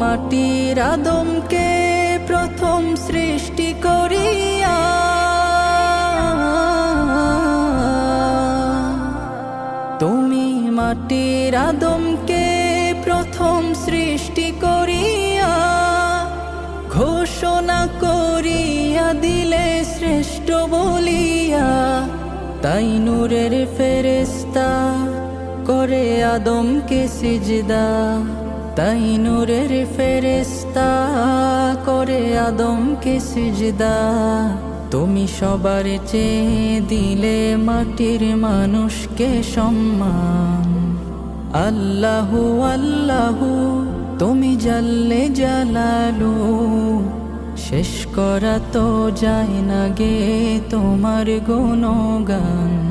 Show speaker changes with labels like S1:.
S1: মাটির আদমকে প্রথম সৃষ্টি করিয়া তুমি মাটির আদমকে প্রথম সৃষ্টি করিয়া ঘোষণা করিয়া দিলে শ্রেষ্ঠ বলিয়া, তাই নূরের ফেরেশতা করে আদমকে সিজদা, তাই নূরের ফেরেশতা করে আদমকে সিজদা। তুমি সবার চেয়ে দিলে মাটির মানুষকে সম্মান। আল্লাহু আল্লাহু তুমি জাল্লে জালালু, শেষ করা তো যায় না গে তোমার গুণগান।